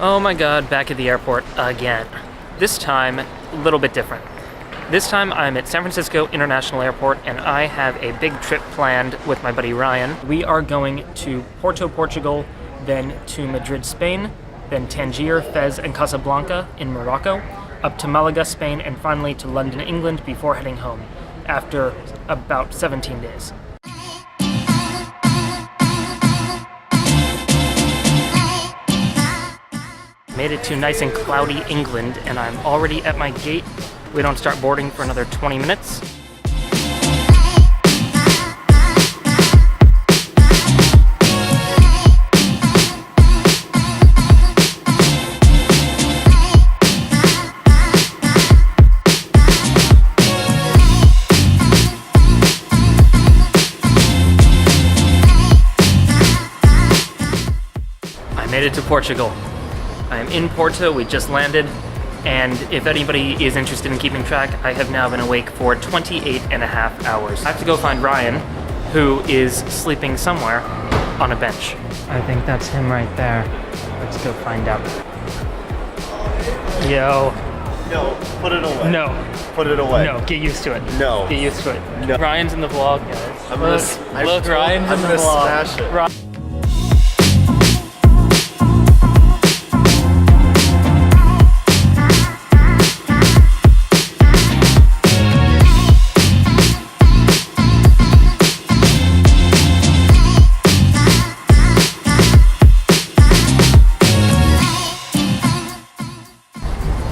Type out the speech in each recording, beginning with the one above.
Oh my god, back at the airport again. This time, a little bit different. This time I'm at San Francisco International Airport and I have a big trip planned with my buddy Ryan. We are going to Porto, Portugal, then to Madrid, Spain, then Tangier, Fez, and Casablanca in Morocco, up to Malaga, Spain, and finally to London, England before heading home, after about 17 days. Made it to nice and cloudy England, and I'm already at my gate. We don't start boarding for another 20 minutes. I made it to Portugal. I am in Porto, we just landed, and if anybody is interested in keeping track, I have now been awake for 28 and a half hours. I have to go find Ryan, who is sleeping somewhere on a bench. I think that's him right there. Let's go find out. Yo. No, put it away. No. Put it away. No, get used to it. No. Get used to it. No. Ryan's in the vlog, guys. Look, Ryan's in the vlog. Smash it.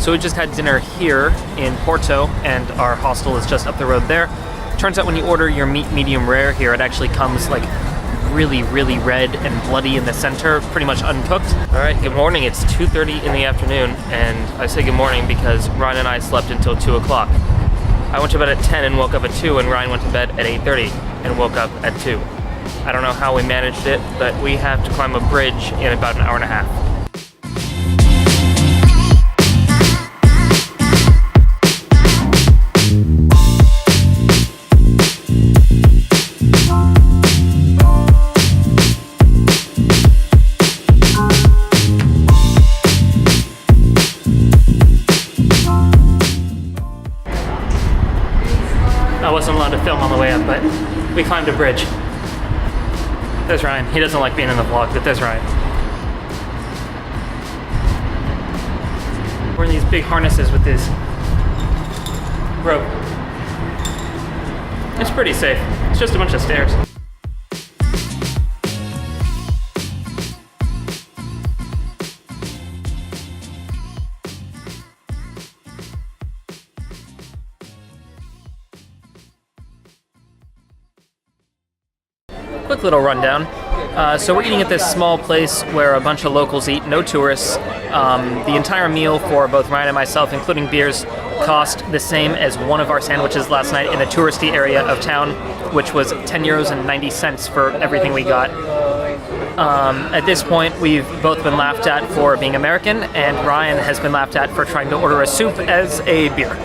So we just had dinner here in Porto, and our hostel is just up the road there. Turns out when you order your meat medium rare here, it actually comes like really, really red and bloody in the center, pretty much uncooked. All right, good morning. It's 2:30 in the afternoon, and I say good morning because Ryan and I slept until 2 o'clock. I went to bed at 10 and woke up at 2, and Ryan went to bed at 8:30 and woke up at 2. I don't know how we managed it, but we have to climb a bridge in about an hour and a half. I wasn't allowed to film on the way up, but we climbed a bridge. There's Ryan. He doesn't like being in the vlog, but there's Ryan. We're in these big harnesses with this rope. It's pretty safe. It's just a bunch of stairs. Quick little rundown. So we're eating at this small place where a bunch of locals eat, no tourists. The entire meal for both Ryan and myself, including beers, cost the same as one of our sandwiches last night in a touristy area of town, which was 10 euros and 90 cents for everything we got. At this point, we've both been laughed at for being American, and Ryan has been laughed at for trying to order a soup as a beer.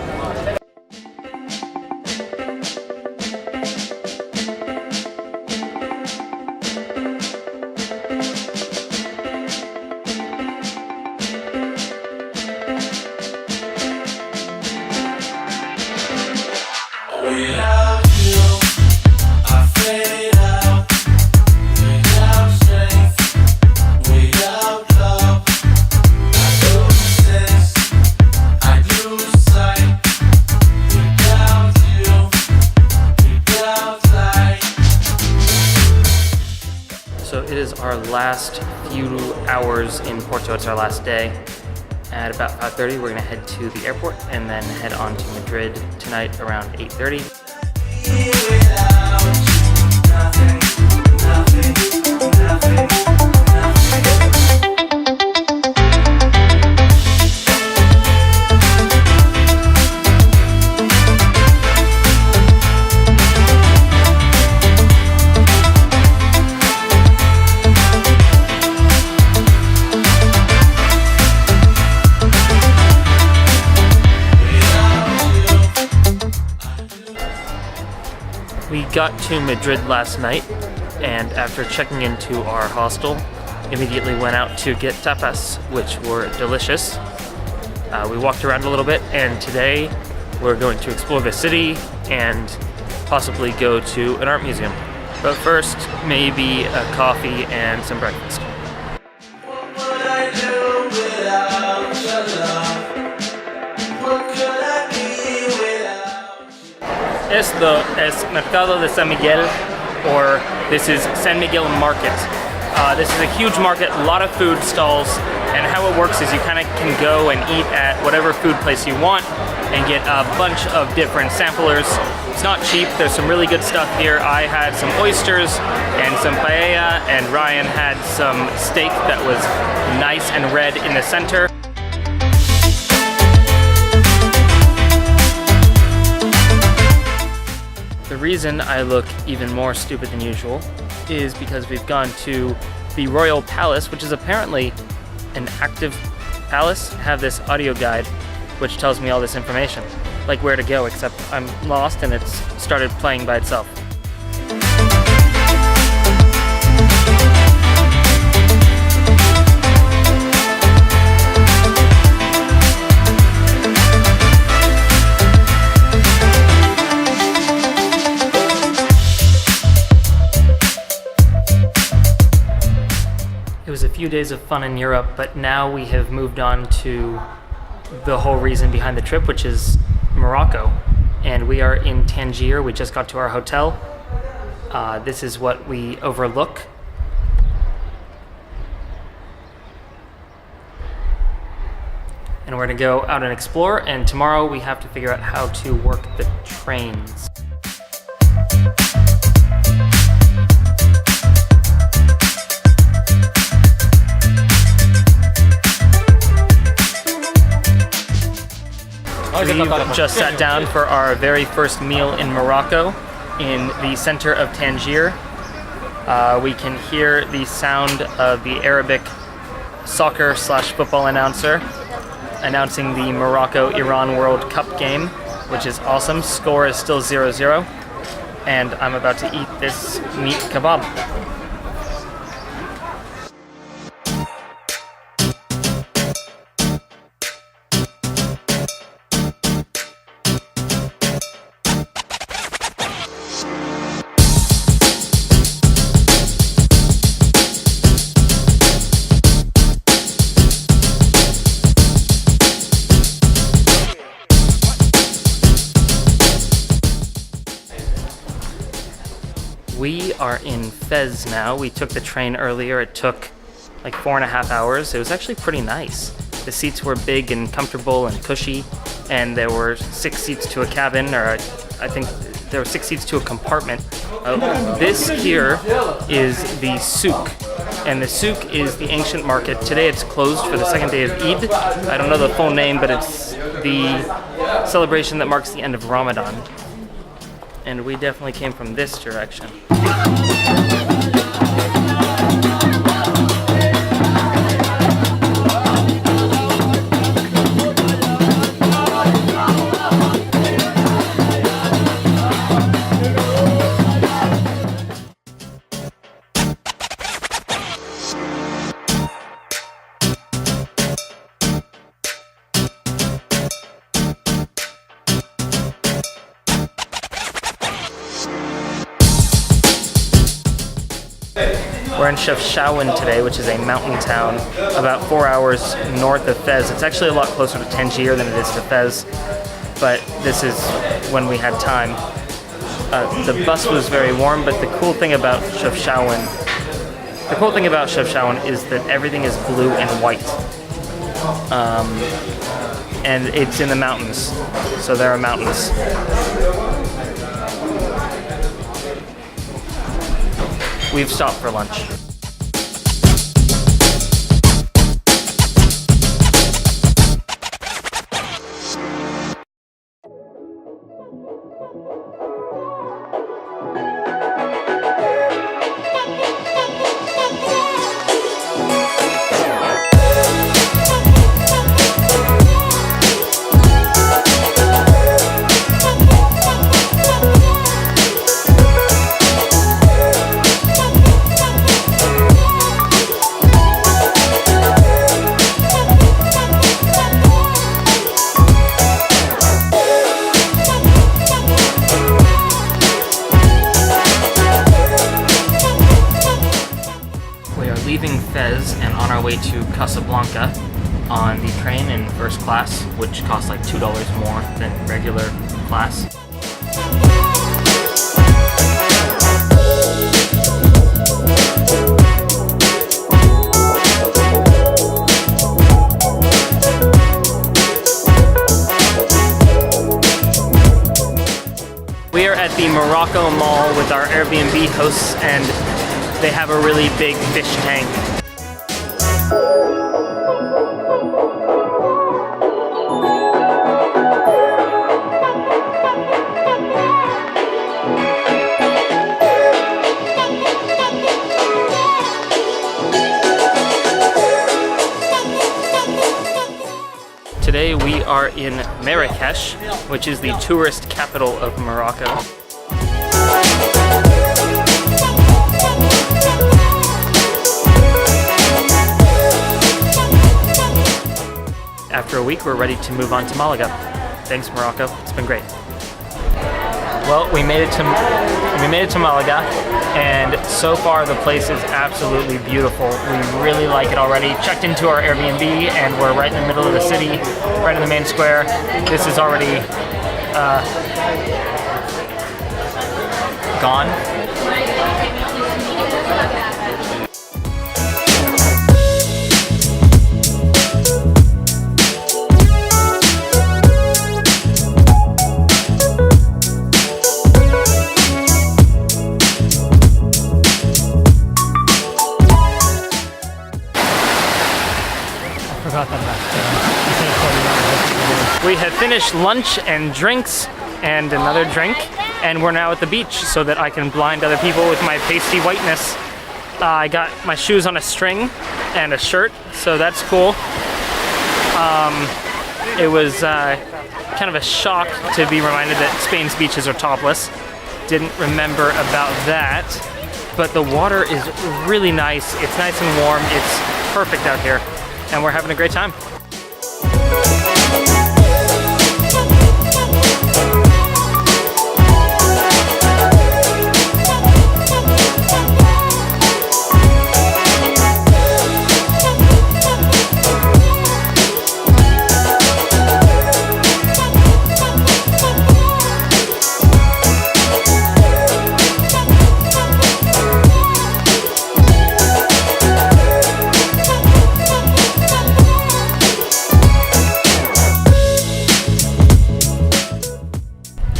So it is our last few hours in Porto. It's our last day. At about 5:30, we're gonna head to the airport and then head on to Madrid tonight around 8:30. We got to Madrid last night, and after checking into our hostel, immediately went out to get tapas, which were delicious. We walked around a little bit, and today we're going to explore the city and possibly go to an art museum. But first, maybe a coffee and some breakfast. What would I do without your love? What could I be without? Esto es Mercado de San Miguel, or this is San Miguel Market. This is a huge market, a lot of food stalls, and how it works is you kind of can go and eat at whatever food place you want and get a bunch of different samplers. It's not cheap, there's some really good stuff here. I had some oysters and some paella, and Ryan had some steak that was nice and red in the center. The reason I look even more stupid than usual is because we've gone to the Royal Palace, which is apparently an active palace. I have this audio guide which tells me all this information, like where to go, except I'm lost and it's started playing by itself. It was a few days of fun in Europe, but now we have moved on to the whole reason behind the trip, which is Morocco. And we are in Tangier. We just got to our hotel. This is what we overlook. And we're gonna go out and explore, and tomorrow we have to figure out how to work the trains. We just sat down for our very first meal in Morocco, in the center of Tangier. We can hear the sound of the Arabic soccer/football announcer announcing the Morocco-Iran World Cup game, which is awesome. Score is still 0-0, and I'm about to eat this meat kebab. We are in Fez now. We took the train earlier. It took like 4.5 hours. It was actually pretty nice. The seats were big and comfortable and cushy, and there were 6 seats to a cabin, or I think there were 6 seats to a compartment. This here is the souk, and the souk is the ancient market. Today it's closed for the second day of Eid. I don't know the full name, but it's the celebration that marks the end of Ramadan. And we definitely came from this direction. We're in Chefchaouen today, which is a mountain town about 4 hours north of Fez. It's actually a lot closer to Tangier than it is to Fez, but this is when we had time. The bus was very warm, but the cool thing about Chefchaouen is that everything is blue and white. And it's in the mountains, so there are mountains. We've stopped for lunch. Casablanca on the train in first class, which costs like $2 more than regular class. We are at the Morocco Mall with our Airbnb hosts, and they have a really big fish tank. Today we are in Marrakesh, which is the tourist capital of Morocco. After a week, we're ready to move on to Malaga. Thanks, Morocco. It's been great. Well, we made it to Malaga, and so far the place is absolutely beautiful. We really like it already. Checked into our Airbnb, and we're right in the middle of the city, right in the main square. This is already gone. We have finished lunch and drinks and another drink, and we're now at the beach so that I can blind other people with my pasty whiteness. I got my shoes on a string and a shirt, so that's cool. It was kind of a shock to be reminded that Spain's beaches are topless. Didn't remember about that, but the water is really nice. It's nice and warm. It's perfect out here, and we're having a great time.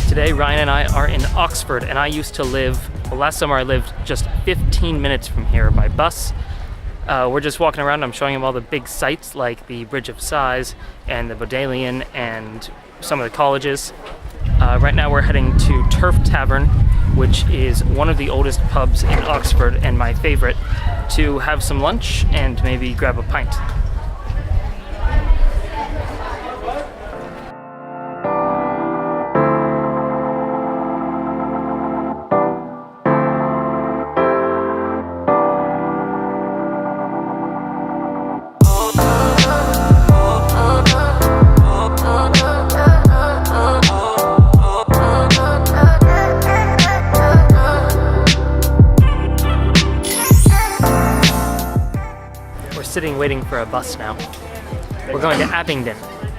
Today, Ryan and I are in Oxford, and I used to live, well, last summer I lived just 15 minutes from here by bus. We're just walking around. I'm showing him all the big sites like the Bridge of Sighs and the Bodleian and some of the colleges. Right now we're heading to Turf Tavern, which is one of the oldest pubs in Oxford and my favorite, to have some lunch and maybe grab a pint. Sitting waiting for a bus now. We're going to Abingdon,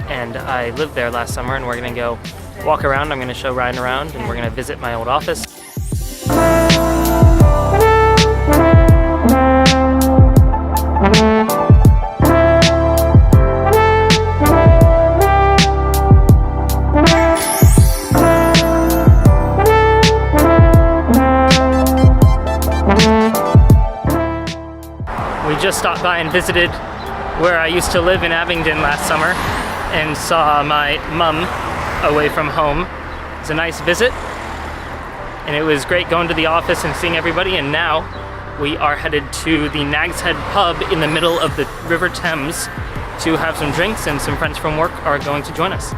and I lived there last summer, and we're gonna go walk around. I'm gonna show Ryan around, and we're gonna visit my old office. We just stopped by and visited where I used to live in Abingdon last summer and saw my mum away from home. It's a nice visit, and it was great going to the office and seeing everybody, and now we are headed to the Nag's Head pub in the middle of the River Thames to have some drinks, and some friends from work are going to join us.